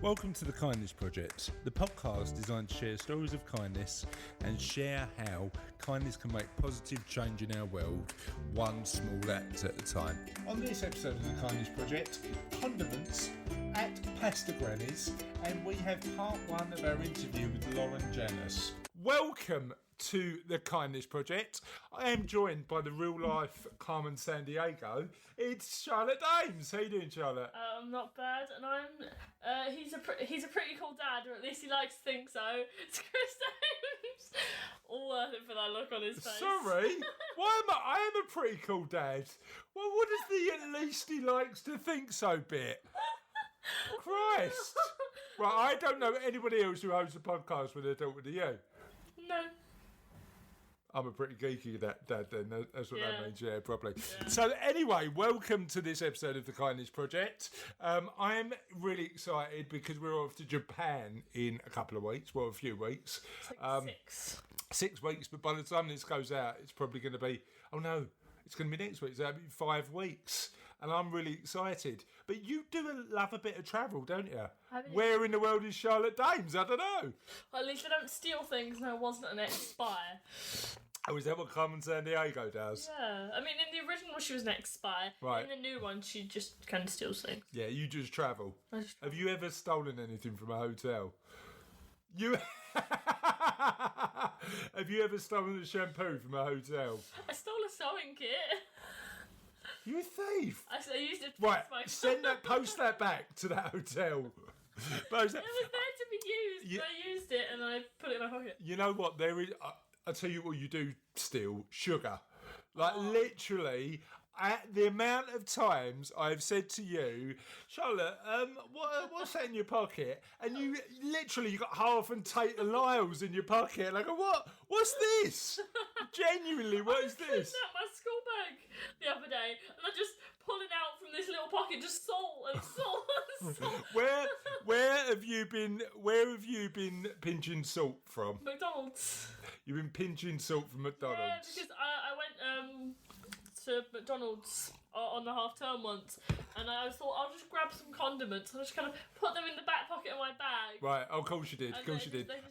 Welcome to The Kindness Project, the podcast designed to share stories of kindness and share how kindness can make positive change in our world, one small act at a time. On this episode of The Kindness Project, Condiments at Pasta Granny's, and we have part one of our interview with Lauren Janus. Welcome to The Kindness Project. I am joined by the real-life Carmen Sandiego. It's Charlotte Dames. How you doing, Charlotte? I'm not bad, and he's a pretty cool dad, or at least he likes to think so. It's Chris Dames. All worth it for that look on his face. Sorry? I am a pretty cool dad. Well, what is the at least he likes to think so bit? Christ. Right, I don't know anybody else who hosts a podcast when they're talking to you. No. I'm a pretty geeky dad then, that's what that means, yeah, probably. Yeah. So anyway, welcome to this episode of The Kindness Project. I'm really excited because we're off to Japan in a couple of weeks, well, a few weeks. It's like 6. 6 weeks, but by the time this goes out, it's probably going to be, it's going to be next week, so it'll be 5 weeks. And I'm really excited. But you do love a bit of travel, don't you? Where in the world is Charlotte Dames? I don't know. Well, at least I don't steal things and I wasn't an ex-spy. Oh, is that what Carmen Sandiego does? Yeah. I mean, in the original, she was an ex-spy. Right. In the new one, she just kind of steals things. Yeah, you just travel. Have you ever stolen anything from a hotel? Have you ever stolen a shampoo from a hotel? I stole a sewing kit. You a thief. I used it to post that back to that hotel. It was there to be used. I used it and I put it in my pocket. You know what? There is. I'll tell you what you do steal: sugar. Literally, the amount of times I've said to you, Charlotte, what's that in your pocket? And you got half and Tate and Lyle's in your pocket. And I go, what's this? Genuinely, what is this? I was out my school bag the other day, and I just pulling out from this little pocket just salt and salt and salt. Where have you been pinching salt from? McDonald's. You've been pinching salt from McDonald's? Yeah, because I went to McDonald's on the half term once, and I thought I'll just grab some condiments and I just kind of put them in the back pocket of my bag. Right, of course you did,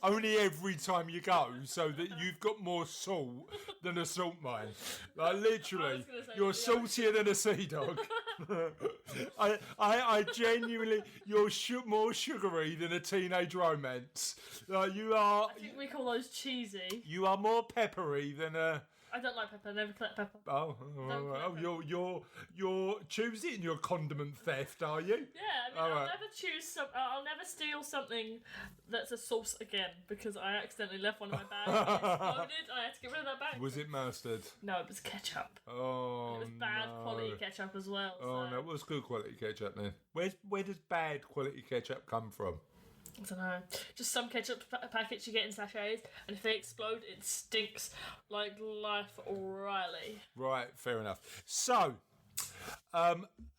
Only every time you go, so that you've got more salt than a salt mine. Literally, you're saltier than a sea dog. I genuinely, you're more sugary than a teenage romance. You are. I think we call those cheesy. You are more peppery than a. I don't like pepper. I never collect pepper. You're choosing your condiment theft, are you? Yeah, I'll never choose I'll never steal something that's a sauce again because I accidentally left one in my bag. And it exploded. I had to get rid of that bag. Was it mustard? No, it was ketchup. Oh, and it was bad quality ketchup as well. Oh no, what's good quality ketchup then? Where does bad quality ketchup come from? I don't know. Just some ketchup packets you get in sachets, and if they explode, it stinks like Life O'Reilly. Right, fair enough. So,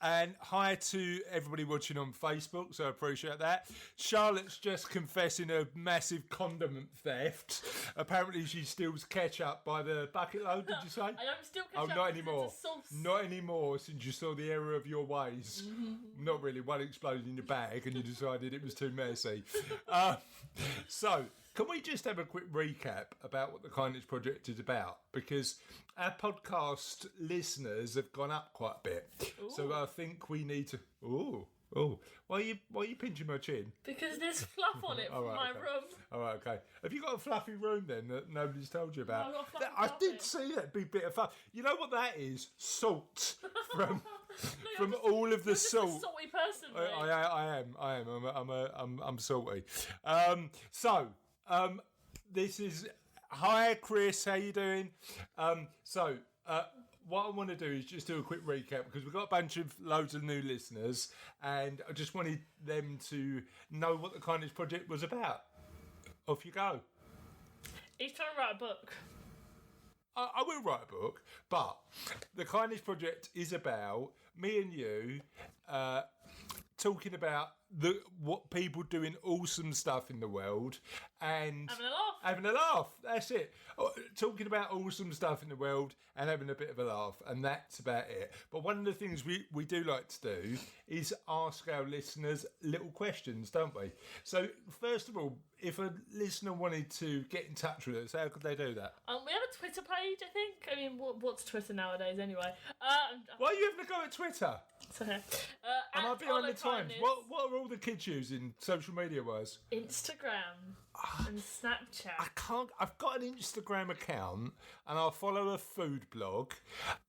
and hi to everybody watching on Facebook, so I appreciate that. Charlotte's just confessing a massive condiment theft. Apparently she steals ketchup by the bucket load, did you say? I don't steal ketchup. Oh, not anymore. It's a sauce. Not anymore, since you saw the error of your ways. Mm-hmm. Not really. One exploded in your bag and you decided it was too messy. So, can we just have a quick recap about what the Kindness Project is about? Because our podcast listeners have gone up quite a bit. Ooh. So I think we need to... Oh. Why are you pinching my chin? Because there's fluff on it from my room. All right, okay. Have you got a fluffy room then that nobody's told you about? No, I've got a I did see that big bit of fluff. You know what that is? Salt from all of the salt. Just a salty person. I am. I'm salty. This is hi Chris. How you doing? What I want to do is just do a quick recap because we've got loads of new listeners, and I just wanted them to know what the Kindness Project was about. Off you go. He's trying to write a book. I will write a book, but the Kindness Project is about me and you talking about what people doing awesome stuff in the world and Having a laugh. having a laugh. That's it. Talking about awesome stuff in the world and having a bit of a laugh, and that's about it. But one of the things we do like to do is ask our listeners little questions, don't we? So first of all, if a listener wanted to get in touch with us, how could they do that? We have a Twitter page, I think. I mean, what's Twitter nowadays anyway? Why are you having a go at Twitter? It's okay. Am I At behind the times? Kindness, What are all the kids using social media wise? Instagram and Snapchat. I can't. I've got an Instagram account and I follow a food blog,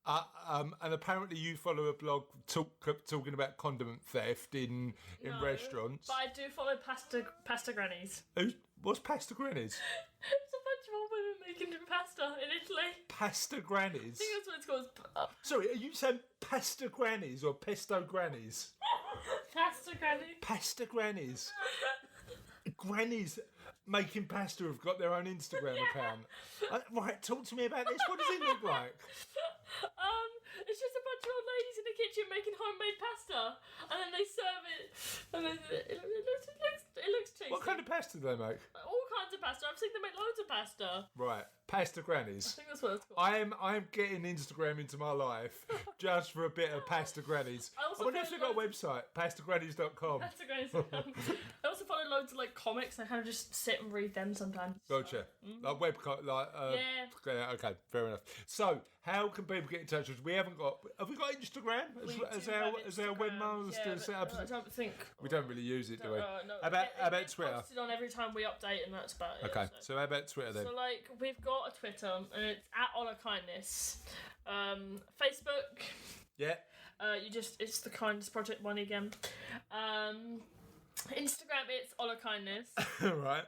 and apparently you follow a blog talking about condiment theft in No, restaurants. But I do follow pasta grannies. What's pasta grannies? It's a bunch of old women making pasta in Italy. Pasta grannies. I think that's what it's called. Sorry, are you saying pasta grannies or pesto grannies? Pasta granny. Pasta grannies. Grannies making pasta have got their own Instagram account. Right, talk to me about this. What does it look like? It's just a bunch of old ladies in the kitchen making homemade pasta, and then they serve it, and then it looks tasty. What kind of pasta do they make? All kinds of pasta. I've seen them make loads of pasta. Right, pasta grannies. I think that's what it's called. I am getting Instagram into my life just for a bit of pasta grannies. I wonder if they've got a website, pastagrannies.com. Pasta grannies. I also follow loads of like comics. I kind of just sit and read them sometimes. Gotcha. Like yeah. Okay, fair enough. So, how can people get in touch with us? Have we got Instagram as our webmaster set up? I don't think We don't really use it, do we? No. How about Twitter? Posted on every time we update, and that's about it. Okay, so how about Twitter then? So like we've got a Twitter, and it's at Honor Kindness. Facebook. Yeah. It's the Kindness Project one again. Instagram, it's Honor Kindness. Right.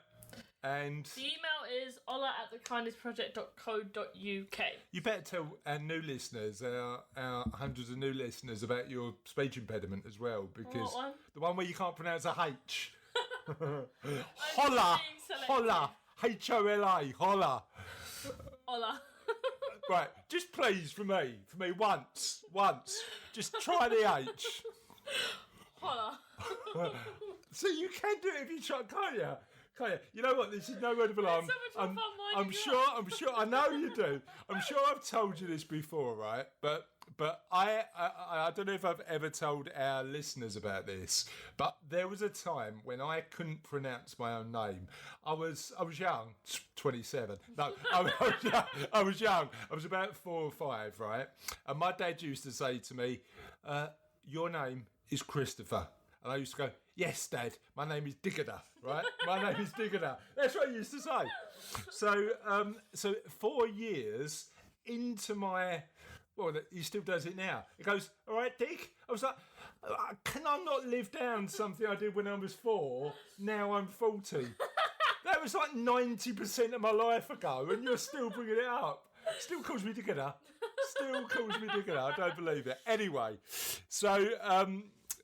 And The email is ola@thekindnessproject.co.uk. you better tell our new listeners, our hundreds of new listeners, about your speech impediment as well, because What one? the one where you can't pronounce a H. Holla, holla, Hola, holla. Ola. Right, just please for me, once, just try the H. Hola. So you can do it if you try, can't you? You know what? This is no word of alarm. so much more fun I'm sure. I know you do. I'm sure I've told you this before, right? But I don't know if I've ever told our listeners about this. But there was a time when I couldn't pronounce my own name. I was young, 27. No, I was young. I was about 4 or 5, right? And my dad used to say to me, "Your name is Christopher." And I used to go, "Yes, Dad, my name is Diggada," right? My name is Diggada. That's what I used to say. So 4 years into my, well, he still does it now. He goes, "All right, Dick." I was like, can I not live down something I did when I was 4? Now I'm 40. That was like 90% of my life ago, and you're still bringing it up. Still calls me Diggada. I don't believe it. Anyway, so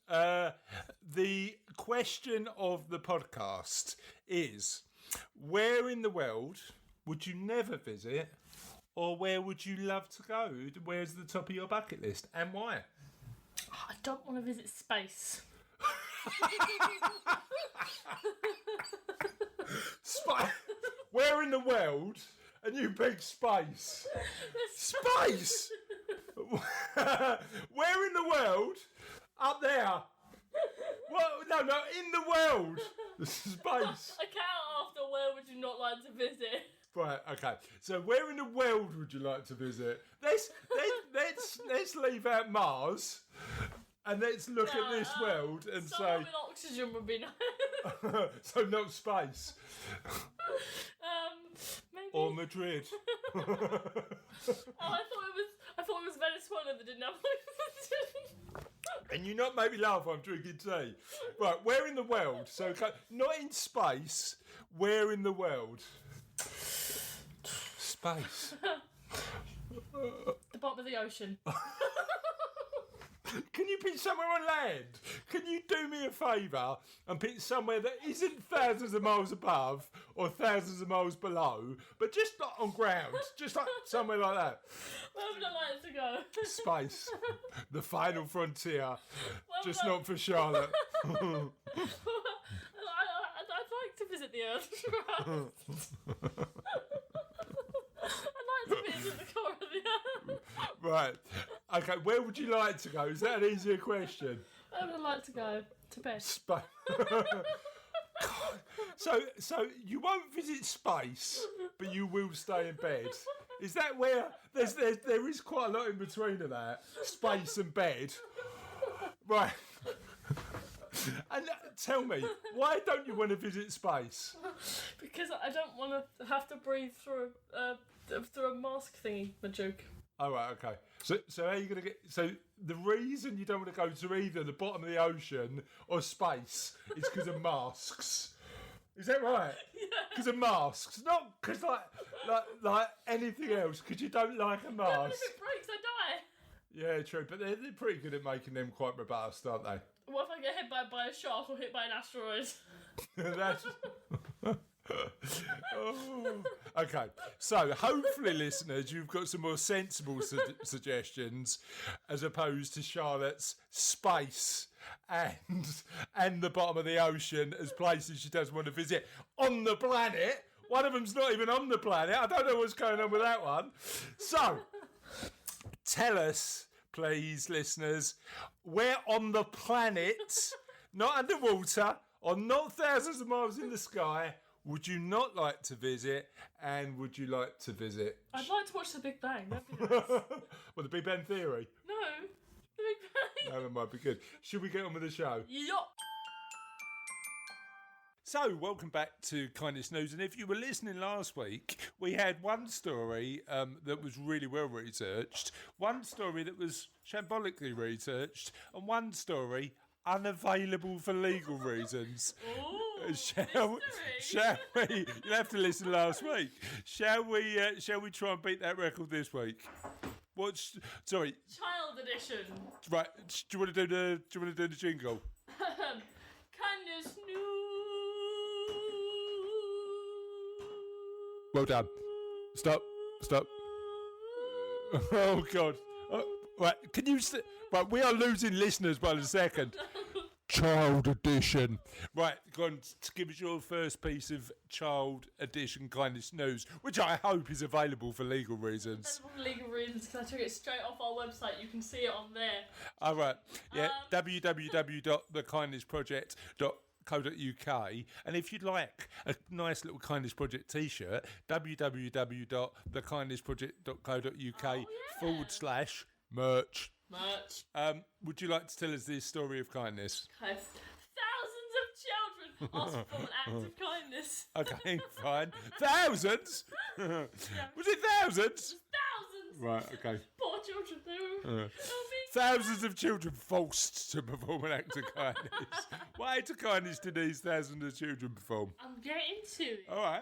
the question of the podcast is, where in the world would you never visit, or where would you love to go? Where's the top of your bucket list, and why? I don't want to visit space. Where in the world? And you big space. Space? Where in the world? Up there. Well, no, in the world. Space. I count after where would you not like to visit? Right, okay. So where in the world would you like to visit? Let's leave out Mars and let's look at this world and say... Someone with oxygen would be nice. So not space. Maybe. Or Madrid. I thought it was Venezuela that didn't have oxygen. And you not make me laugh while I'm drinking tea. Right, where in the world? So not in space, where in the world? Space. The bottom of the ocean. Can you pick somewhere on land? Can you do me a favour and pick somewhere that isn't thousands of miles above or thousands of miles below, but just not on ground, just like somewhere like that? Where would I like to go? Space, the final frontier, just would I- not for Charlotte. I'd like to visit the Earth. I'd like to visit the core of the Earth. Right. Okay, where would you like to go? Is that an easier question? Where would I like to go? To bed. So you won't visit space, but you will stay in bed. Is that where there is quite a lot in between of that? Space and bed. Right. And tell me, why don't you want to visit space? Because I don't want to have to breathe through a mask thingy. A joke. Oh, right, okay. So how are you going to get... So the reason you don't want to go to either the bottom of the ocean or space is because of masks. Is that right? Yeah. Because of masks. Not because like anything else, because you don't like a Yeah, but mask. if it breaks, I die. Yeah, true. But they're pretty good at making them quite robust, aren't they? What if I get hit by a shark or hit by an asteroid? That's... Oh. Okay, so hopefully, listeners, you've got some more sensible suggestions as opposed to Charlotte's space and the bottom of the ocean as places she doesn't want to visit on the planet. One of them's not even on the planet. I don't know what's going on with that one. So, tell us, please, listeners, where on the planet, not underwater, or not thousands of miles in the sky, would you not like to visit, and would you like to visit? I'd like to watch The Big Bang. That'd be nice. Well, the Big Bang Theory. No, The Big Bang. That might be good. Should we get on with the show? Yup. So, welcome back to Kindness News. And if you were listening last week, we had one story that was really well researched, one story that was shambolically researched, and one story unavailable for legal reasons. Ooh, Shall we? You'll have to listen last week. Shall we try and beat that record this week? Sorry. Child edition. Right. Do you want to do the jingle? Kindness news. Well done. Stop. Oh God. Right. Can you? Right. We are losing listeners by the second. Child edition. Right, go on, give us your first piece of child edition kindness news, which I hope is available for legal reasons. For legal reasons, because I took it straight off our website. You can see it on there. All right, yeah, www.thekindnessproject.co.uk, and if you'd like a nice little Kindness Project t-shirt, www.thekindnessproject.co.uk /merch. Would you like to tell us this story of kindness? Okay. Thousands of children asked for an act of kindness. Okay, fine. Thousands? Was it thousands? Thousands! Right, okay. Poor children, they were being Thousands of children forced to perform an act of kindness. What act of kindness did these thousands of children perform? I'm getting to it. All right.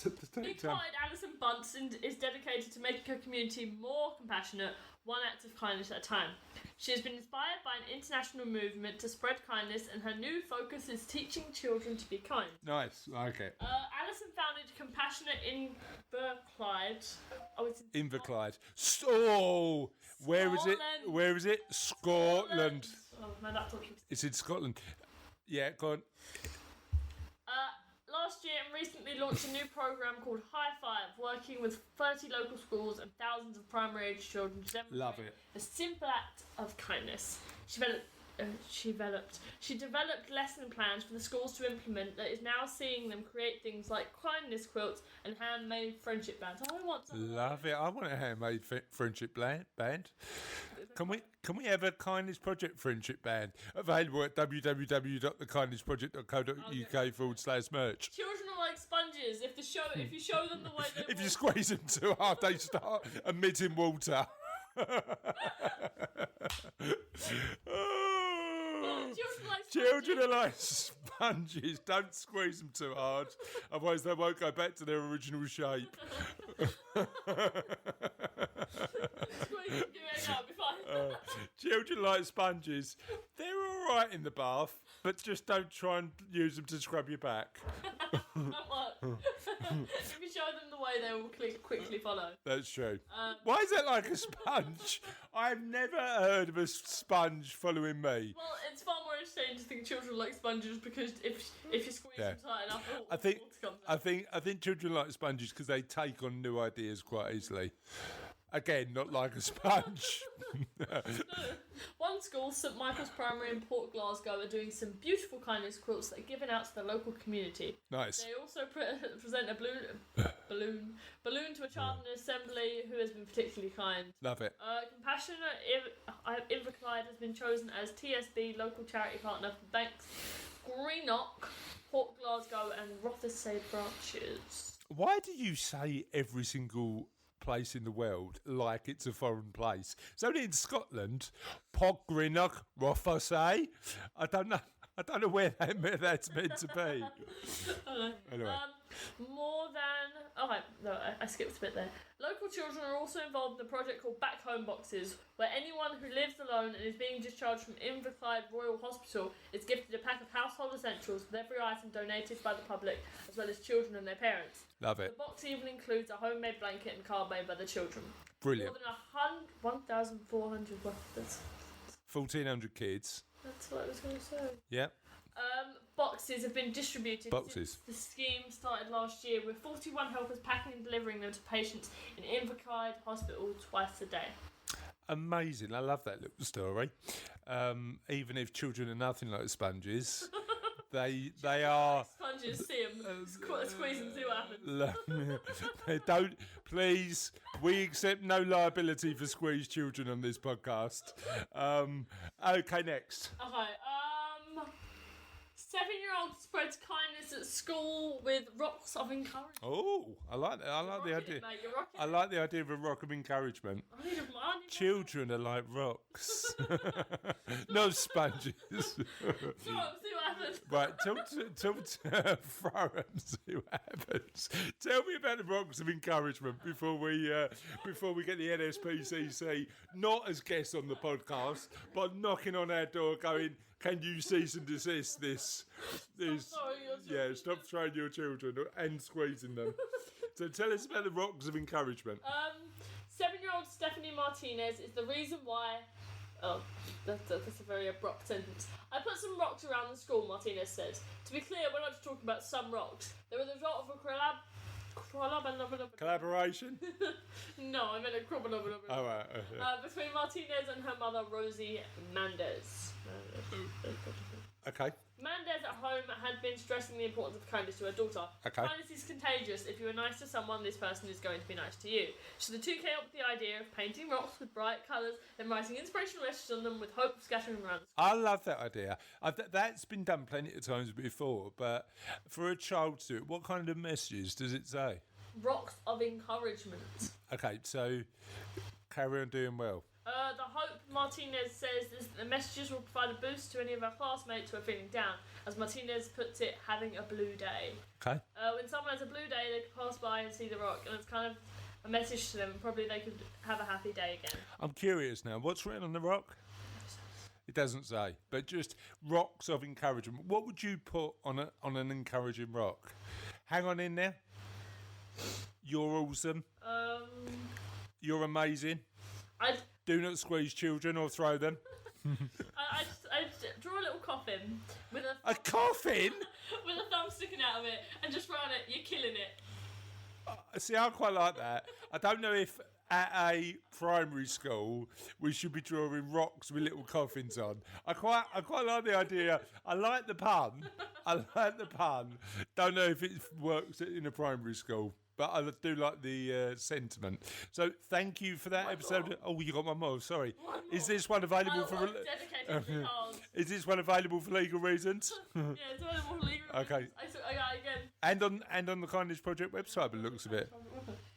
Big Hearted Alison Bunsen is dedicated to making her community more compassionate, one act of kindness at a time. She has been inspired by an international movement to spread kindness, and her new focus is teaching children to be kind. Nice, like it. Alison founded Compassionate Inverclyde. Oh, it's in Inverclyde. So, where is it? Scotland. Where is it? Scotland. Oh, my laptop keeps... It's in Scotland. Yeah, go on. Last year and recently launched a new program called High Five, working with 30 local schools and thousands of primary age children to demonstrate Love it. a simple act of kindness. She developed lesson plans for the schools to implement that is now seeing them create things like kindness quilts and handmade friendship bands. I want some. Love it. I want a handmade friendship band. Can we have a Kindness Project friendship band available at www.thekindnessproject.co.uk /merch? Children are like sponges. If you show them the way they If you squeeze them too hard, they start emitting water. Children are like sponges. Don't squeeze them too hard, otherwise they won't go back to their original shape. Squeeze them, give it out, be fine. Children like sponges. They're all right in the bath, but just don't try and use them to scrub your back. Don't work. If you show them the way, they will quickly follow. That's true. Why is that like a sponge? I've never heard of a sponge following me. Well, it's far more interesting to think children like sponges because if you squeeze them tight enough, I think water comes out. I think children like sponges because they take on new ideas quite easily. Again, not like a sponge. One school, St Michael's Primary in Port Glasgow, are doing some beautiful kindness quilts that are given out to the local community. Nice. They also present a balloon to a child in an assembly who has been particularly kind. Love it. Compassionate Inverclyde has been chosen as TSB local charity partner for Banks, Greenock, Port Glasgow and Rothesay branches. Why do you say every single place in the world like it's a foreign place? It's only in Scotland. Port Greenock, Rothesay. I don't know where that's meant to be. Anyway. More than... Okay, no, I skipped a bit there. Local children are also involved in a project called Back Home Boxes, where anyone who lives alone and is being discharged from Inverclyde Royal Hospital is gifted a pack of household essentials with every item donated by the public, as well as children and their parents. Love it. The box even includes a homemade blanket and card made by the children. Brilliant. More than 1,400... Well, that's 1,400 kids. That's what I was going to say. Yeah. Boxes have been distributed Boxes. since the scheme started last year, with 41 helpers packing and delivering them to patients in Inverclyde Hospital twice a day. Amazing. I love that little story. Even if children are nothing like sponges, they are... Sponges, see them, squeeze them, see what happens. Don't, please, we accept no liability for squeezed children on this podcast. Okay, next. Okay, 7-year-old spreads kindness at school with rocks of encouragement. Oh, I like that. I like the idea. Mate, you're rocking I like the idea of a rock of encouragement. I need Children are like rocks, no sponges. See what happens. Right, talk to throw and see what happens. Tell me about the rocks of encouragement before we get the NSPCC, not as guests on the podcast, but knocking on our door, going, "Can you cease and desist this? Stop throwing your children and squeezing them." So tell us about the rocks of encouragement. 7-year-old Stephanie Martinez is the reason why... Oh, that's a very abrupt sentence. I put some rocks around the school, Martinez said. To be clear, we're not just talking about some rocks. They were the result of a Collaboration? No, I meant a Oh, right. between Martinez and her mother, Rosie Mendez. Okay. Mendez at home had been stressing the importance of kindness to her daughter. Okay. Kindness is contagious. If you are nice to someone, this person is going to be nice to you. So the two came up with the idea of painting rocks with bright colours and writing inspirational messages on them with hope scattering around the school. I love that idea. That's been done plenty of times before, but for a child to do it, what kind of messages does it say? Rocks of encouragement. Okay, so carry on doing well. The hope, Martinez says, is that the messages will provide a boost to any of our classmates who are feeling down. As Martinez puts it, having a blue day. Okay. When someone has a blue day, they can pass by and see the rock, and it's kind of a message to them, and probably they could have a happy day again. I'm curious now, what's written on the rock? It doesn't say, but just rocks of encouragement. What would you put on an encouraging rock? Hang on in there. You're awesome. You're amazing. Do not squeeze children or throw them. I just draw a little coffin with a coffin with a thumb sticking out of it, and just write on it, "You're killing it." See, I quite like that. I don't know if at a primary school we should be drawing rocks with little coffins on. I quite like the idea. I like the pun. Don't know if it works in a primary school, but I do like the sentiment. So thank you for that episode. More. Oh, you got one more. Sorry. Is this one available for? Dedicated to cards. Is this one available for legal reasons? Yeah, it's available for legal reasons. Okay. I got it again. And on the Kindness Project website, by the looks of it.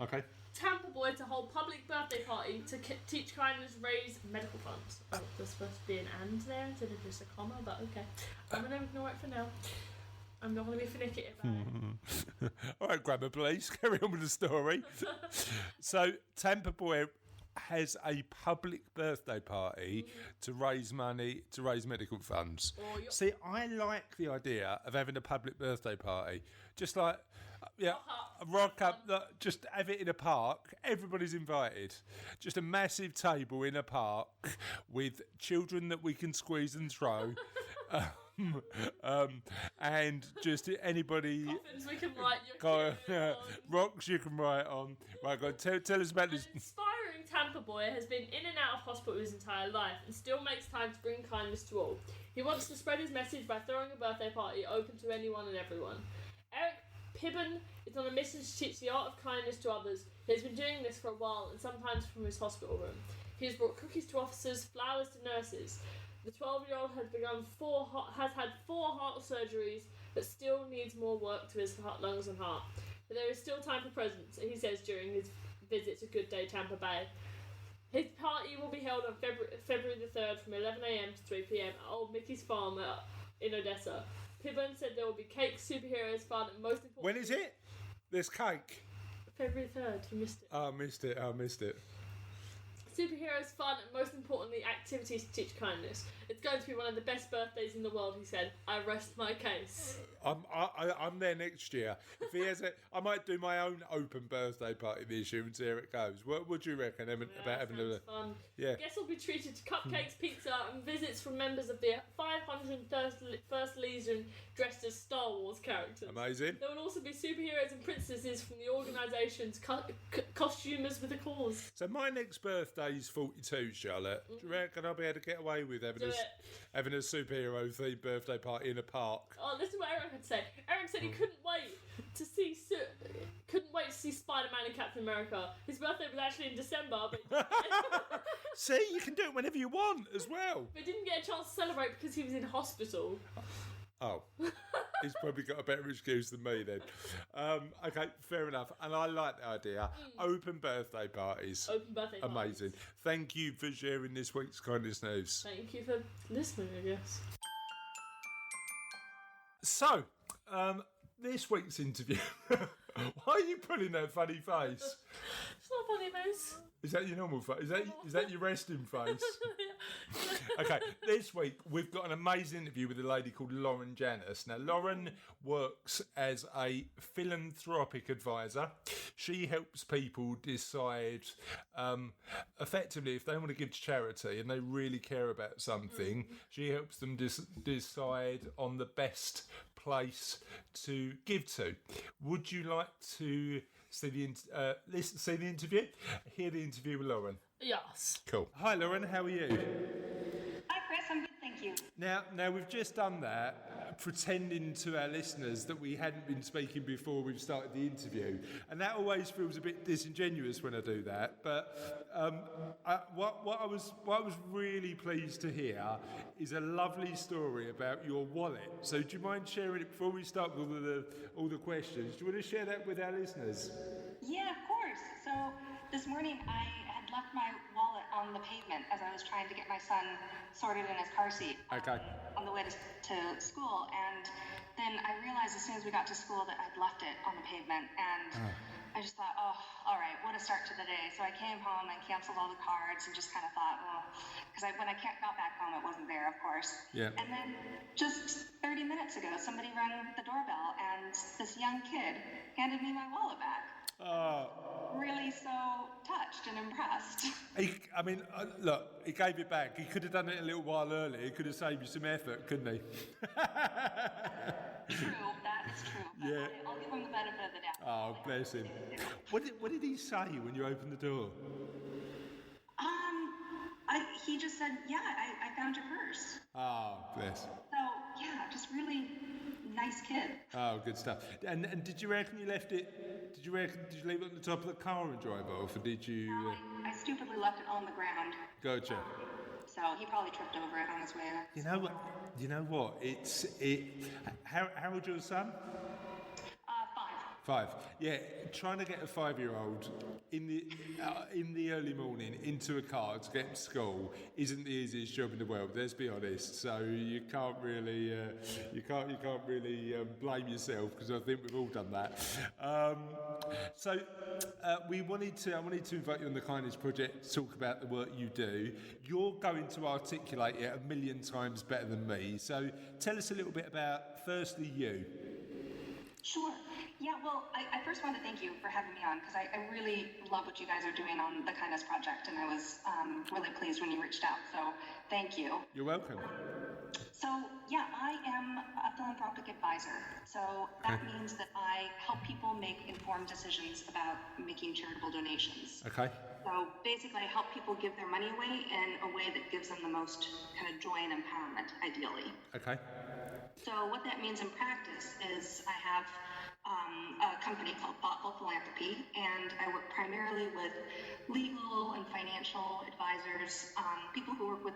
Okay. Tampa boy to hold public birthday party to teach kindness, raise medical funds. Oh, there's supposed to be an and there instead of just a comma, but okay. I'm going to work for now. I'm not going to be finicky about it. All right, grammar, please. Carry on with the story. So, Tampa boy has a public birthday party to raise money, to raise medical funds. See, I like the idea of having a public birthday party. Just like, rock up, just have it in a park. Everybody's invited. Just a massive table in a park with children that we can squeeze and throw. And just anybody. Coffins we can write your kid on. Rocks you can write on. Right, go on, tell us about this. An inspiring Tampa boy has been in and out of hospital his entire life and still makes time to bring kindness to all. He wants to spread his message by throwing a birthday party open to anyone and everyone. Eric Pibbin is on a mission to teach the art of kindness to others. He has been doing this for a while and sometimes from his hospital room. He has brought cookies to officers, flowers to nurses. The 12-year-old has had 4 heart surgeries, but still needs more work to his lungs and heart. But there is still time for presents, he says during his visit to Good Day Tampa Bay. His party will be held on February the 3rd from 11 a.m. to 3 p.m. at Old Mickey's Farm in Odessa. Pibbon said there will be cake, superheroes, fun, and most importantly... When is it? There's cake. February 3rd, you missed it. I missed it. Superheroes, fun, and most importantly, activities to teach kindness. It's going to be one of the best birthdays in the world, he said. I rest my case. I'm there next year. If he has I might do my own open birthday party this year and see how it goes. What would you reckon about having a fun? Yeah. Guests will be treated to cupcakes, pizza, and visits from members of the 501st Legion dressed as Star Wars characters. Amazing. There will also be superheroes and princesses from the organisation's costumers with a cause. So my next birthday's 42, Charlotte. Do you reckon I'll be able to get away with having a superhero themed birthday party in a park? Oh, this is what Eric had to say. Eric said he couldn't wait to see Spider-Man and Captain America. His birthday was actually in December, but See, you can do it whenever you want as well. But he didn't get a chance to celebrate because he was in hospital. Oh, he's probably got a better excuse than me then. Okay, fair enough. And I like the idea. Open birthday parties. Open birthday parties. Amazing. Thank you for sharing this week's Kindness News. Thank you for listening, I guess. So, this week's interview. Why are you putting that funny face? It's not a funny face. Is that your normal face? Is that your resting face? Okay, this week we've got an amazing interview with a lady called Lauren Janus. Now, Lauren works as a philanthropic advisor. She helps people decide, effectively, if they want to give to charity and they really care about something, she helps them decide on the best place to give to. Would you like to see the interview? Hear the interview with Lauren? Yes. Cool. Hi, Lauren. How are you? Hi, Chris. I'm good, thank you. Now we've just done that, pretending to our listeners that we hadn't been speaking before we've started the interview, and that always feels a bit disingenuous when I do that. But what I was really pleased to hear is a lovely story about your wallet. So do you mind sharing it before we start with all the questions? Do you want to share that with our listeners? Yeah, of course. So this morning I had left my wallet on the pavement as I was trying to get my son sorted in his car seat. Okay. On the way to school, and then I realized as soon as we got to school that I'd left it on the pavement, and I just thought, oh, all right, what a start to the day. So I came home and canceled all the cards and just kind of thought, well, because when I got back home, it wasn't there, of course. Yeah. And then just 30 minutes ago, somebody rang the doorbell, and this young kid handed me my wallet back. Really so touched and impressed. Look, he gave it back. He could have done it a little while earlier. He could have saved you some effort, couldn't he? True, that is true. But Yeah. I'll give him the benefit of the doubt. Oh, bless him. What did he say when you opened the door? He just said, yeah, I found your purse. Oh, bless. So, yeah, just really nice kid. Oh, good stuff. And did you reckon you left it? Did you leave it on the top of the car and drive off, or did you? I stupidly left it on the ground. Gotcha. So he probably tripped over it on his way there. You know what? How old's your son? 5. 5. Yeah, trying to get a 5-year-old in the early morning into a car to get to school isn't the easiest job in the world. Let's be honest. So you can't really blame yourself, because I think we've all done that. I wanted to invite you on the Kindness Project to talk about the work you do. You're going to articulate it 1,000,000 times better than me. So tell us a little bit about, firstly, you. Sure. Yeah, well, I first want to thank you for having me on, because I really love what you guys are doing on the Kindness Project, and I was really pleased when you reached out, so thank you. You're welcome. So, yeah, I am a philanthropic advisor. So that means that I help people make informed decisions about making charitable donations. Okay. So basically, I help people give their money away in a way that gives them the most kind of joy and empowerment, ideally. Okay. So what that means in practice is I have a company called Thoughtful Philanthropy, and I work primarily with legal and financial advisors, people who work with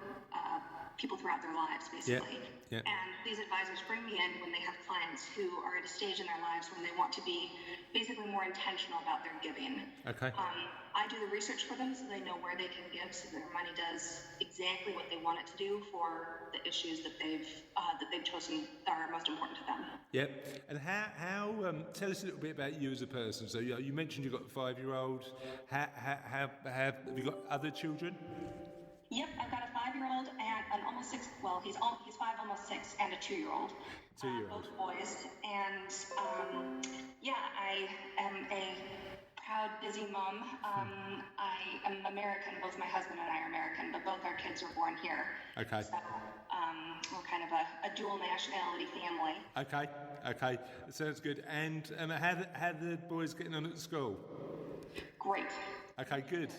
people throughout their lives, basically. Yeah. And these advisors bring me in when they have clients who are at a stage in their lives when they want to be basically more intentional about their giving. Okay. I do the research for them so they know where they can give, so their money does exactly what they want it to do for the issues that they've chosen that are most important to them. Yep. And how tell us a little bit about you as a person. So you mentioned you've got a 5-year-old. Have you got other children? Yep, I've got a 5-year-old and an almost 6. Well, he's 5, almost 6, and a 2-year-old. 2-year-old. Both boys. And I am a proud, busy mom. I am American. Both my husband and I are American, but both our kids were born here. Okay. So we're kind of a dual nationality family. Okay. That sounds good. And how the boys getting on at school? Great. Okay, good.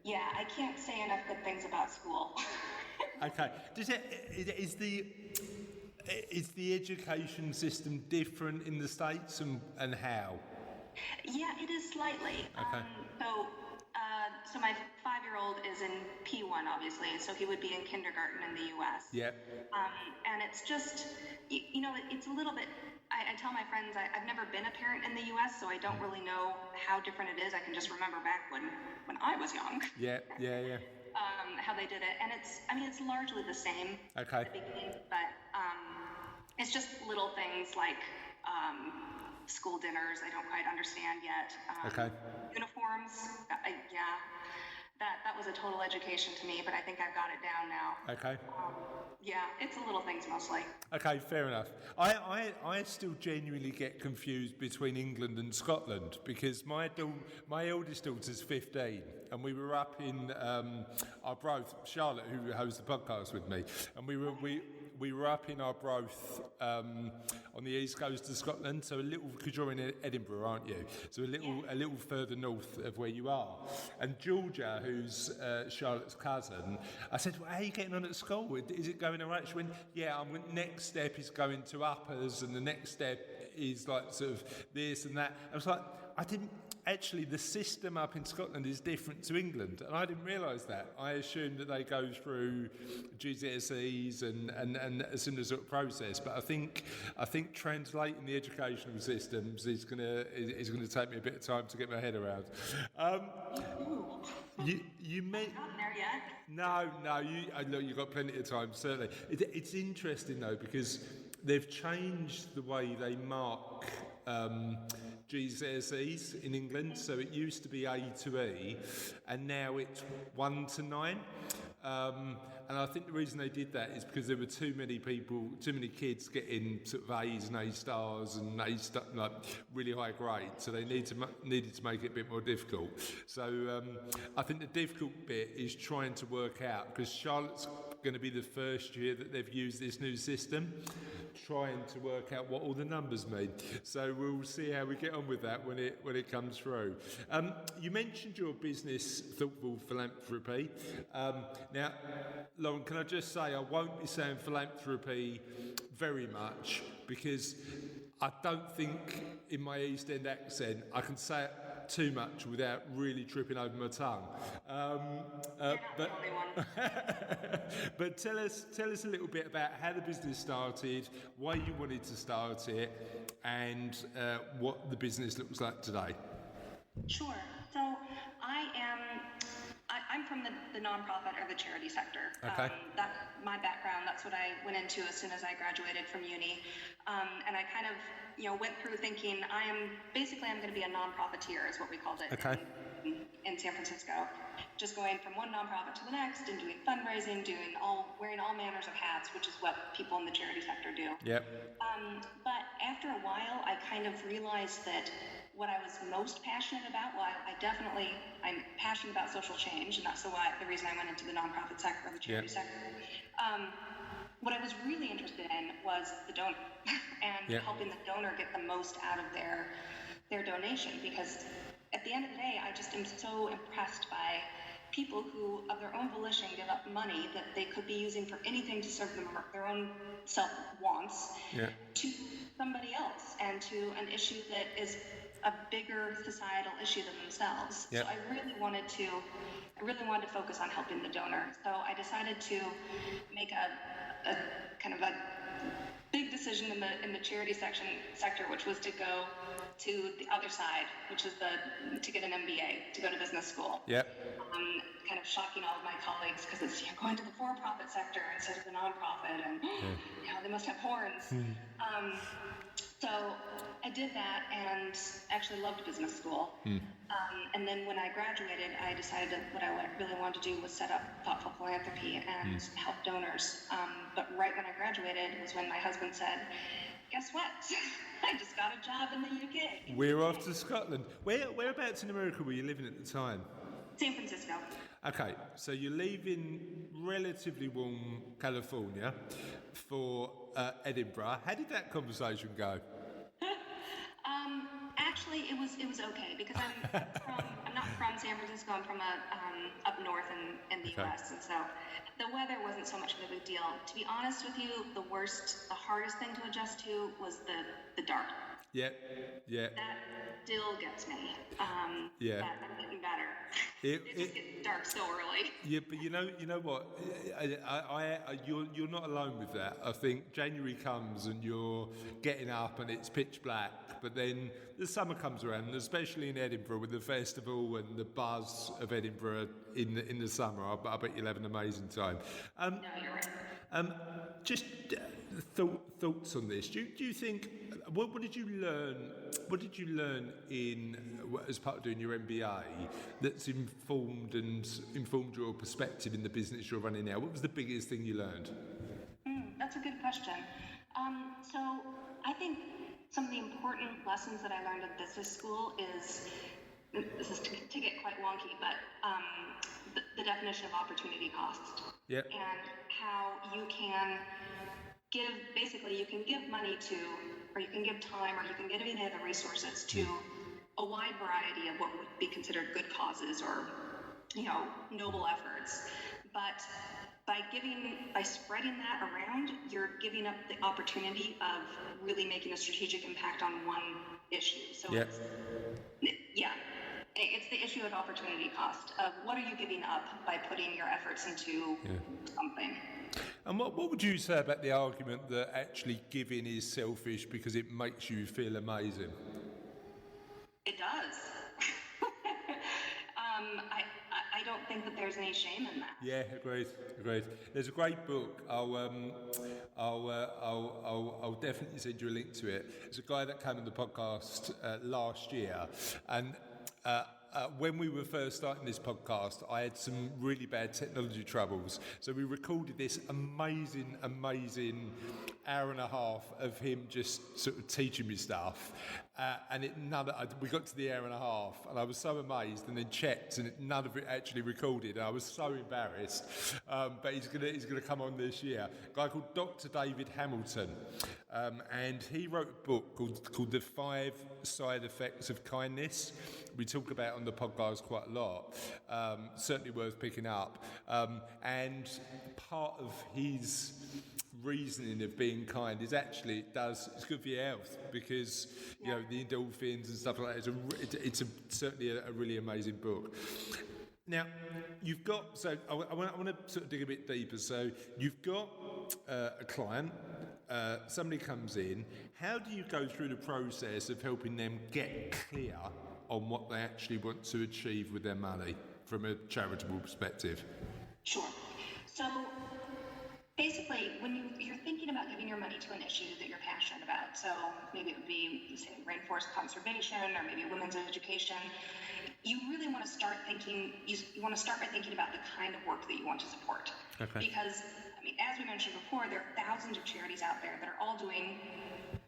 Yeah, I can't say enough good things about school. Okay. Is the education system different in the States, and how? Yeah, it is slightly. Okay. So my 5-year-old is in P1, obviously, so he would be in kindergarten in the U.S. Yep. And it's just, it's a little bit. I tell my friends I've never been a parent in the U.S., so I don't really know how different it is. I can just remember back when I was young. Yeah. How they did it, and it's largely the same. Okay. At the beginning, but it's just little things like school dinners I don't quite understand yet. Okay. Uniforms, that was a total education to me, but I think I've got it down now. Okay. It's the little things mostly. Okay, fair enough. I still genuinely get confused between England and Scotland, because my eldest daughter's 15, and we were up in Arbroath, Charlotte, who hosts the podcast with me, and we were up in Arbroath on the east coast of Scotland, so a little, because you're in Edinburgh, aren't you? So a little further north of where you are. And Georgia, who's Charlotte's cousin, I said, well, how are you getting on at school? Is it going all right? She went, yeah, next step is going to uppers, and the next step is like sort of this and that. I was like, actually, the system up in Scotland is different to England, and I didn't realise that. I assumed that they go through GCSEs and a similar sort of process. But I think translating the educational systems is going to take me a bit of time to get my head around. You meant Not there yet. no. You've got plenty of time. Certainly, it's interesting though, because they've changed the way they mark GCSEs in England. So it used to be A to E, and now it's 1 to 9. And I think the reason they did that is because there were too many kids getting sort of A's and A stars and like really high grades. So they needed to make it a bit more difficult. So I think the difficult bit is trying to work out, because Charlotte's going to be the first year that they've used this new system, trying to work out what all the numbers mean. So we'll see how we get on with that when it comes through. You mentioned your business, Thoughtful Philanthropy. Now, Lauren, can I just say I won't be saying philanthropy very much, because I don't think in my East End accent I can say it too much without really tripping over my tongue. But tell us a little bit about how the business started, why you wanted to start it, and what the business looks like today. Sure. So I'm from the nonprofit or the charity sector. Okay. That's my background. That's what I went into as soon as I graduated from uni. And I kind of, went through thinking I'm going to be a nonprofiteer is what we called it. Okay. In San Francisco, just going from one nonprofit to the next and doing fundraising, wearing all manners of hats, which is what people in the charity sector do. Yep. But after a while, I kind of realized that what I was most passionate about, I'm passionate about social change, and that's the reason I went into the nonprofit sector or the charity sector. What I was really interested in was the donor and helping the donor get the most out of their donation, because at the end of the day, I just am so impressed by people who, of their own volition, give up money that they could be using for anything to serve their own self-wants to somebody else and to an issue that is a bigger societal issue than themselves. So I really wanted to focus on helping the donor. So I decided to make a kind of a big decision in the charity sector, which was to go to the other side, which is to get an MBA, to go to business school. Yep. Kind of shocking all of my colleagues because it's going to the for-profit sector instead of the nonprofit, and they must have horns. So I did that and actually loved business school. And then when I graduated, I decided that what I really wanted to do was set up Thoughtful Philanthropy and help donors. But right when I graduated was when my husband said, guess what? I just got a job in the UK. We're off to Scotland. Whereabouts in America were you living at the time? San Francisco. Okay, so you're leaving relatively warm California for Edinburgh. How did that conversation go? Actually, it was okay because I'm not from San Francisco. I'm from up north in the U.S. and so the weather wasn't so much of a big deal. To be honest with you, the hardest thing to adjust to was the dark. Yeah. That still gets me. I'm getting better. It just gets dark so early. Yeah, but you know what? You're not alone with that. I think January comes and you're getting up and it's pitch black, but then the summer comes around, and especially in Edinburgh with the festival and the buzz of Edinburgh in the summer. I bet you'll have an amazing time. No, you're right. Just thoughts on this. Do you think what did you learn? What did you learn as part of doing your MBA that's informed your perspective in the business you're running now? What was the biggest thing you learned? That's a good question. So I think some of the important lessons that I learned at business school is to get quite wonky, but the definition of opportunity cost. Yep. And how you can give money to, or you can give time, or you can give any other resources to a wide variety of what would be considered good causes or, noble efforts. But by spreading that around, you're giving up the opportunity of really making a strategic impact on one issue. So it's the issue of opportunity cost of what are you giving up by putting your efforts into something. And what would you say about the argument that actually giving is selfish because it makes you feel amazing? It does. I don't think that there's any shame in that. Yeah, agreed. There's a great book. I'll definitely send you a link to it. It's a guy that came on the podcast last year, and when we were first starting this podcast, I had some really bad technology troubles. So we recorded this amazing hour and a half of him just sort of teaching me stuff. And we got to the hour and a half, and I was so amazed, and then checked, and none of it actually recorded. And I was so embarrassed. But he's gonna come on this year. A guy called Dr. David Hamilton, and he wrote a book called The 5 Side Effects of Kindness. We talk about on the podcast quite a lot. Certainly worth picking up. And part of his reasoning of being kind is actually it's good for your health, because you know the endorphins and stuff like that. It's certainly a really amazing book. Now you've got, so I want to sort of dig a bit deeper. So you've got a client, somebody comes in. How do you go through the process of helping them get clear on what they actually want to achieve with their money from a charitable perspective? Sure. So basically, when you're thinking about giving your money to an issue that you're passionate about, so maybe it would be, say, rainforest conservation or maybe women's education, you really want to start thinking, you want to start by thinking about the kind of work that you want to support. Okay. Because, I mean, as we mentioned before, there are thousands of charities out there that are all doing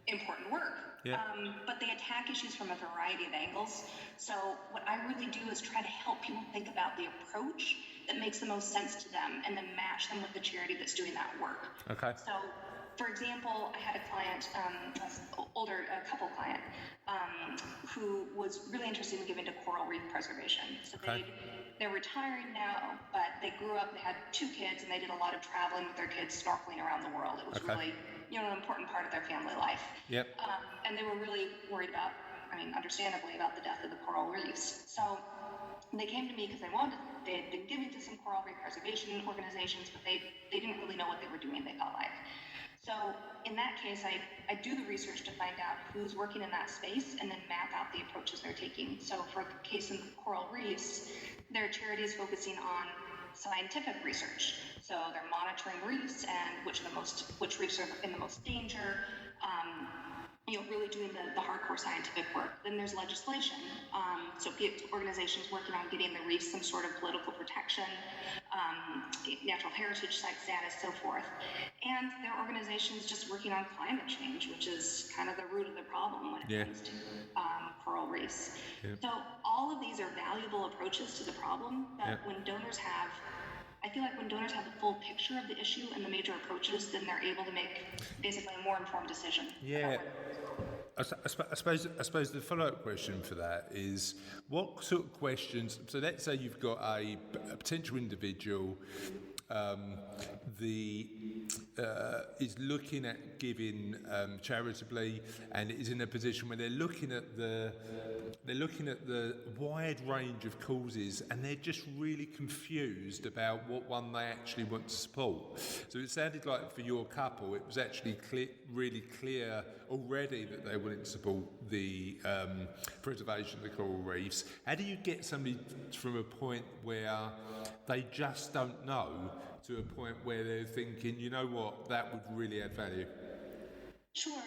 important work. Yeah. But they attack issues from a variety of angles. So what I really do is try to help people think about the approach that makes the most sense to them, and then match them with the charity that's doing that work. Okay. So, for example, I had a client, a couple client, who was really interested in giving to coral reef preservation. So they're retiring now, but they grew up, they had 2 kids, and they did a lot of traveling with their kids, snorkeling around the world. It was really, an important part of their family life. Yep. And they were really worried about, understandably, about the death of the coral reefs. So they came to me because they had been giving to some coral reef preservation organizations, but they didn't really know what they were doing, they felt like. So in that case, I do the research to find out who's working in that space and then map out the approaches they're taking. So for the case of coral reefs, there are charities focusing on scientific research. So they're monitoring reefs and which reefs are in the most danger, really doing the hardcore scientific work. Then there's legislation. So organizations working on getting the reefs some sort of political protection, natural heritage site status, so forth. And there are organizations just working on climate change, which is kind of the root of the problem when it comes to coral reefs. Yeah. So all of these are valuable approaches to the problem, but when donors have the full picture of the issue and the major approaches, then they're able to make basically a more informed decision. Yeah. I suppose the follow-up question for that is, what sort of questions, so let's say you've got a potential individual is looking at giving charitably, and is in a position where they're looking at the wide range of causes, and they're just really confused about what one they actually want to support. So it sounded like for your couple, it was actually really clear already that they wanted to support the preservation of the coral reefs. How do you get somebody from a point where they just don't know to a point where they're thinking, you know what, that would really add value? Sure.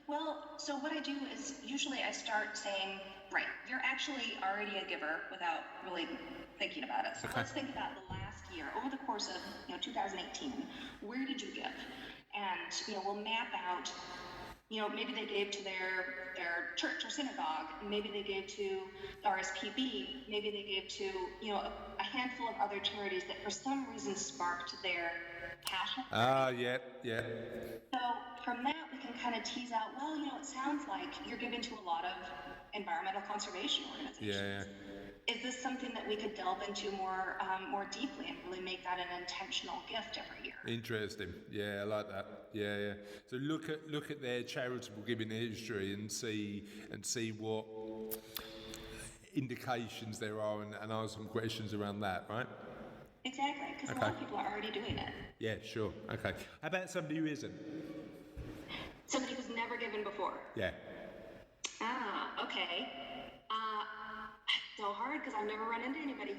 Well, so what I do is usually I start saying, right, you're actually already a giver without really thinking about it. So let's think about the last year. Over the course of 2018, where did you give? And we'll map out, maybe they gave to their church or synagogue, maybe they gave to the RSPB, maybe they gave to a handful of other charities that for some reason sparked their passion. Yeah. So from that we can kind of tease out, well, it sounds like you're giving to a lot of environmental conservation organizations. Yeah. Is this something that we could delve into more deeply and really make that an intentional gift every year? Interesting. Yeah, I like that. Yeah. So look at their charitable giving history and see what indications there are, and ask some questions around that, right? Exactly, because a lot of people are already doing it. Yeah, sure. Okay. How about somebody who isn't? Somebody who's never given before? Yeah. Okay. So hard because I've never run into anybody.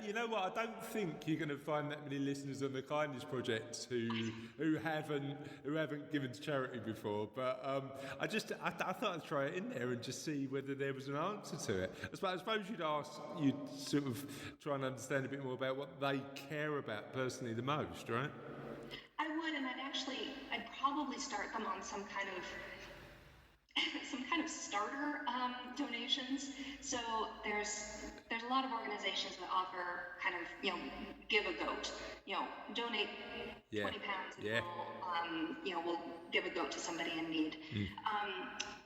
You know what? I don't think you're going to find that many listeners on the Kindness Project who haven't given to charity before. But I thought I'd try it in there and just see whether there was an answer to it. I suppose you'd sort of try and understand a bit more about what they care about personally the most, right? I would, and I'd probably start them on some kind of starter donations. So there's a lot of organizations that offer kind of give a goat, donate 20 pounds and we'll give a goat to somebody in need.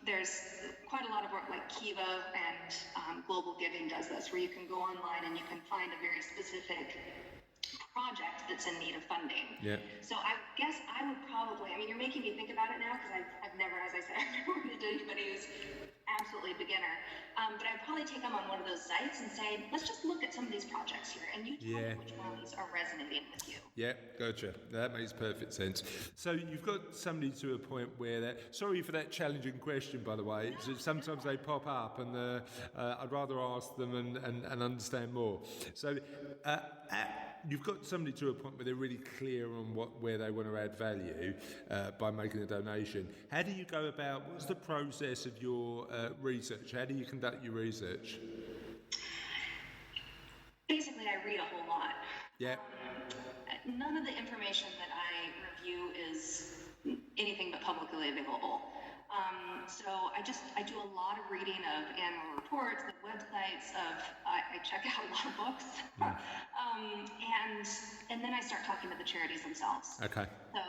There's quite a lot of work like Kiva and Global Giving does this, where you can go online and you can find a very specific project that's in need of funding. Yeah. So I guess I would probably, I mean, you're making me think about it now because I've never, as I said, I've never run into anybody who's absolutely beginner. But I'd probably take them on one of those sites and say, let's just look at some of these projects here and you tell me which ones are resonating with you. Yeah, gotcha. That makes perfect sense. So you've got somebody to a point where sorry for that challenging question, by the way. Sometimes they pop up and I'd rather ask them and understand more. So you've got somebody to a point where they're really clear on where they want to add value by making a donation. How do you go about, what's the process of your research? How do you conduct your research? Basically, I read a whole lot. Yeah. None of the information that I review is anything but publicly available. So I do a lot of reading of annual reports, the websites I check out a lot of books, and then I start talking to the charities themselves. Okay. So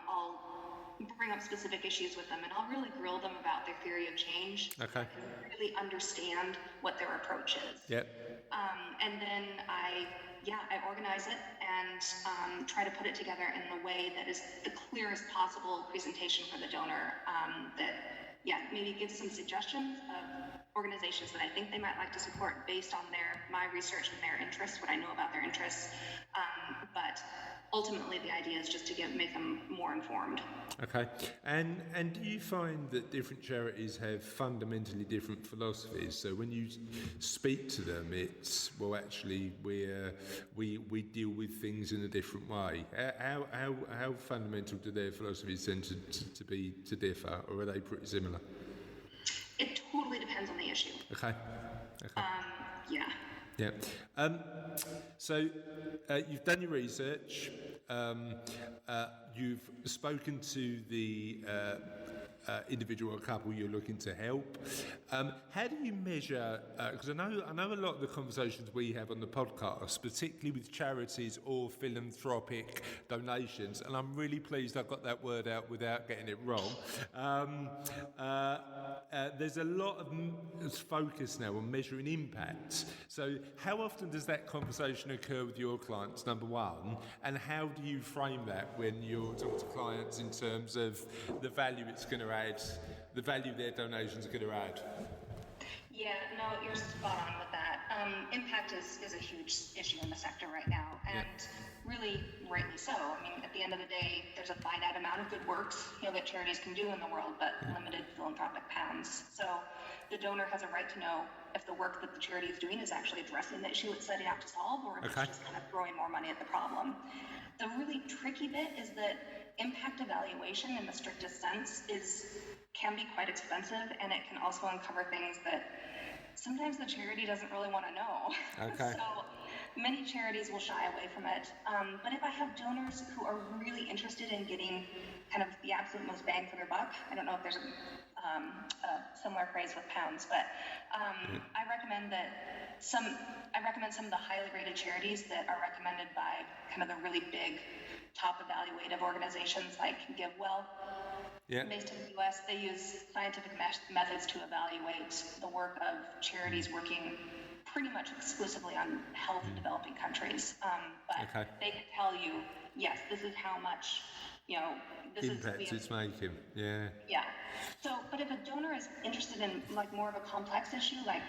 I'll bring up specific issues with them, and I'll really grill them about their theory of change. Okay. And really understand what their approach is. Yep. And then I organize it and try to put it together in the way that is the clearest possible presentation for the donor that maybe gives some suggestions of organizations that I think they might like to support based on my research and their interests, what I know about their interests. But ultimately the idea is just to make them more informed. Okay. And do you find that different charities have fundamentally different philosophies? So when you speak to them, it's, well, actually, we deal with things in a different way. How fundamental do their philosophies tend to differ, or are they pretty similar? It totally depends on the issue. Okay. Yeah. Yeah. So you've done your research. You've spoken to the individual or couple you're looking to help. How do you measure? Because I know a lot of the conversations we have on the podcast, particularly with charities or philanthropic donations, and I'm really pleased I got that word out without getting it wrong. There's a lot of focus now on measuring impact. So how often does that conversation occur with your clients, number one, and how do you frame that when you're talking to clients in terms of the value it's going to add, the value their donations are going to add? Yeah, no, you're spot on with that. Impact is a huge issue in the sector right now, and really rightly so. I mean, at the end of the day, there's a finite amount of good works that charities can do in the world, but limited philanthropic pounds. So the donor has a right to know if the work that the charity is doing is actually addressing the issue it's setting out to solve, or if it's just kind of throwing more money at the problem. The really tricky bit is that impact evaluation in the strictest sense can be quite expensive, and it can also uncover things that sometimes the charity doesn't really want to know. Okay. So many charities will shy away from it. But if I have donors who are really interested in getting kind of the absolute most bang for their buck, I don't know if there's a similar phrase with pounds, but I recommend some of the highly rated charities that are recommended by kind of the really big top evaluative organizations like GiveWell. Yeah. Based in the U.S., they use scientific methods to evaluate the work of charities working pretty much exclusively on health in developing countries. But they can tell you, yes, this is how much, this impact it's making. Yeah. Yeah. So, but if a donor is interested in like more of a complex issue, like,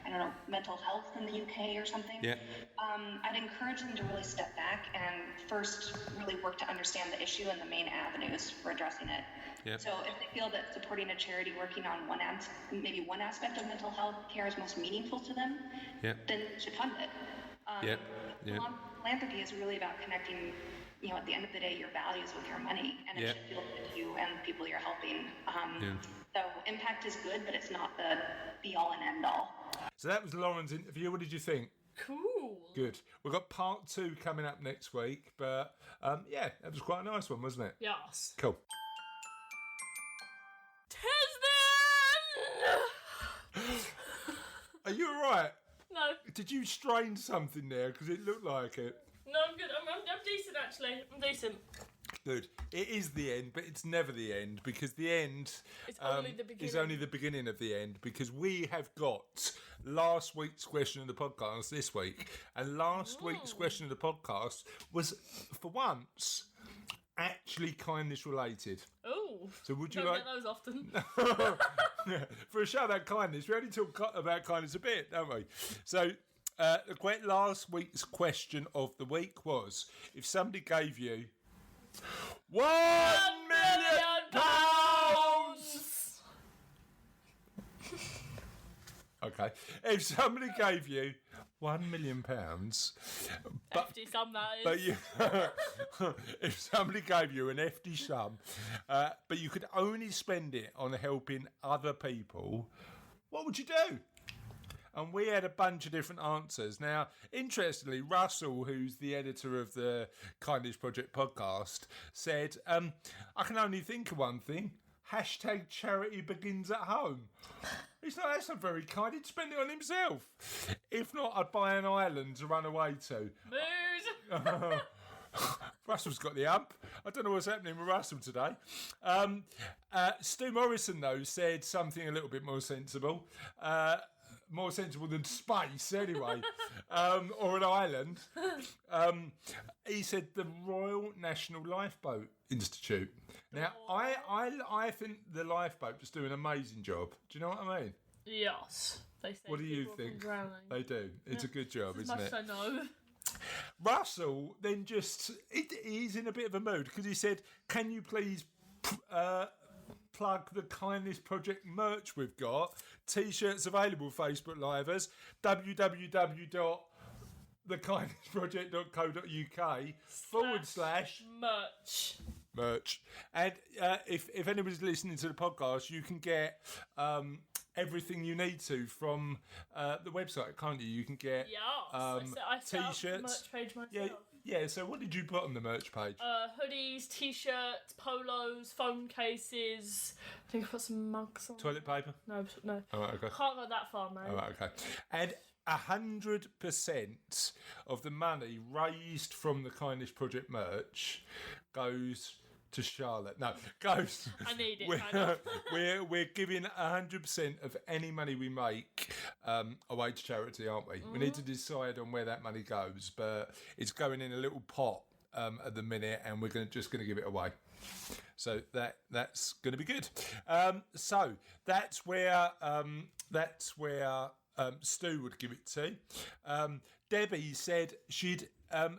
I don't know, mental health in the UK or something, I'd encourage them to really step back and first really work to understand the issue and the main avenues for addressing it. Yep. So if they feel that supporting a charity working on maybe one aspect of mental health care is most meaningful to them, then they should fund it. Philanthropy is really about connecting, at the end of the day, your values with your money, and it should feel good to you and the people you're helping. So impact is good, but it's not the be-all and end-all. So that was Lauren's interview. What did you think? Cool. Good. We've got part 2 coming up next week, but that was quite a nice one, wasn't it? Yes. Cool. Are you alright? No. Did you strain something there? Because it looked like it. No, I'm good. I'm decent, actually. I'm decent. Good. It is the end, but it's never the end, because the end It's only the beginning. is only the beginning of the end, because we have got last week's question of the podcast this week. And last week's question of the podcast was, for once, actually kindness related. Oh, So would you don't like... get those often. For a show about kindness, we only talk about kindness a bit, don't we? So last week's question of the week was, if somebody gave you £1 million! Okay, if somebody gave you £1 million, but Hefty sum that is. but you, if somebody gave you an hefty sum, but you could only spend it on helping other people, what would you do? And we had a bunch of different answers. Now, interestingly, Russell, who's the editor of the Kindness Project podcast, said, I can only think of one thing. Hashtag charity begins at home. He's not, that's not very kind. He'd spend it on himself. If not, I'd buy an island to run away to. Mood. Russell's got the hump. I don't know what's happening with Russell today. Stu Morrison, though, said something a little bit more sensible. More sensible than space, anyway, or an island. He said the Royal National Lifeboat Institute. Now, I think the lifeboats do an amazing job. Do you know what I mean? Yes. They say What do you people from think? drowning. They do. It's a good job, As isn't much it? as I know. Russell then he's in a bit of a mood because he said, can you please plug the Kindness Project merch we've got? T-shirts available, Facebook Livers, www.thekindnessproject.co.uk/merch. And if anybody's listening to the podcast, you can get everything you need to from the website, can't you? You can get I set up the T-shirts. merch page myself. Yeah, so what did you put on the merch page? Hoodies, t-shirts, polos, phone cases. I think I've got some mugs on. Toilet paper? No. Oh, right, okay. Can't go that far, mate. Oh, right, okay. And 100% of the money raised from the Kindness Project merch goes to Charlotte. No, goes. I need it. I know. We're giving 100% of any money we make away to charity, aren't we? We need to decide on where that money goes, but it's going in a little pot at the minute, and we're just going to give it away. So that's going to be good. So that's where Stu would give it to. Debbie said she'd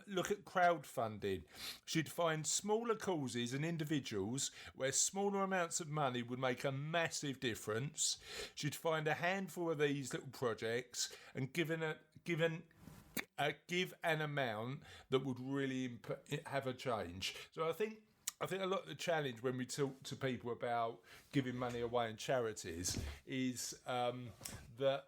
look at crowdfunding. She'd find smaller causes and individuals where smaller amounts of money would make a massive difference. She'd find a handful of these little projects and give an amount that would really have a change. So I think a lot of the challenge when we talk to people about giving money away in charities is that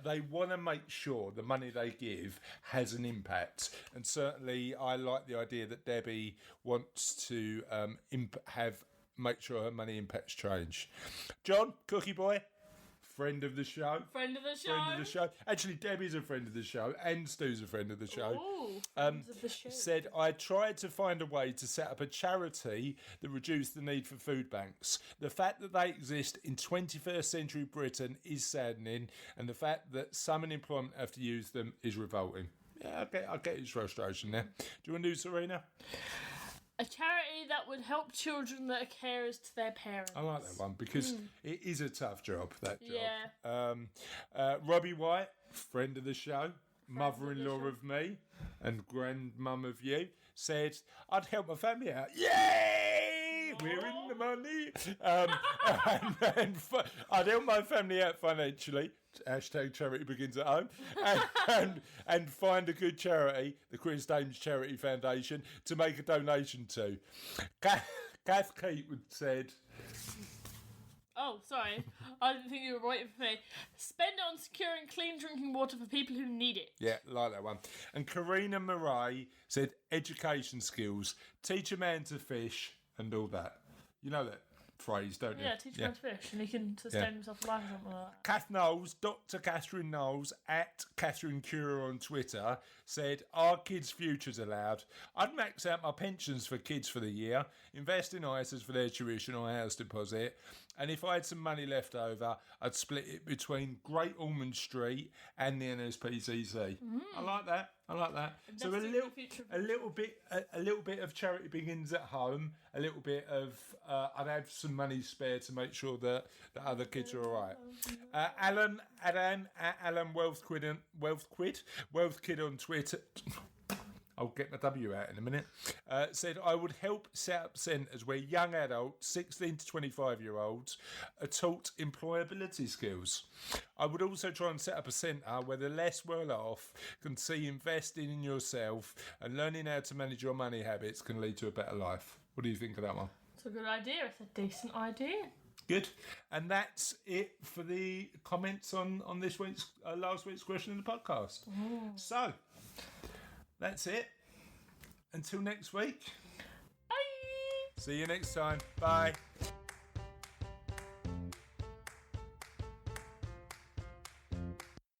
they want to make sure the money they give has an impact. And certainly I like the idea that Debbie wants to make sure her money impacts change. John, Cookie Boy, friend of the show. Friend of the show. Actually, Debbie's a friend of the show, and Stu's a friend of the show. Ooh, friends of the show. Said, I tried to find a way to set up a charity that reduced the need for food banks. The fact that they exist in 21st century Britain is saddening, and the fact that some unemployment have to use them is revolting. Yeah, I get his frustration there. Do you want to do Serena? A charity that would help children that are carers to their parents. I like that one because it is a tough job, that job. Yeah. Robbie White, friend of the show, mother-in-law of me and grandmum of you, said, I'd help my family out. Yay! We're in the money. I'd help my family out financially. Hashtag charity begins at home. And find a good charity, the Chris Dames Charity Foundation, to make a donation to. Kath Keatwood said... Oh, sorry. I didn't think you were waiting for me. Spend it on securing clean drinking water for people who need it. Yeah, like that one. And Karina Murray said education skills, teach a man to fish and all that. You know that? phrase, don't you? Yeah, teach him how to fish, and he can sustain himself alive or something like that. Kath Knowles, Dr. Catherine Knowles, at Catherine Cura on Twitter, said, "Are kids' futures allowed? I'd max out my pensions for kids for the year, invest in ISAs for their tuition or house deposit, and if I had some money left over, I'd split it between Great Ormond Street and the NSPCC." I like that. So a little bit of charity begins at home. A little bit of I'd have some money spare to make sure that the other kids are all right. Alan Wealth Kid on Twitter. I'll get my W out in a minute. Said, "I would help set up centres where young adults, 16 to 25-year-olds, are taught employability skills. I would also try and set up a centre where the less well off can see investing in yourself and learning how to manage your money habits can lead to a better life." What do you think of that one? It's a good idea. It's a decent idea. Good. And that's it for the comments on this week's last week's question in the podcast. So that's it. Until next week. Bye. See you next time. Bye.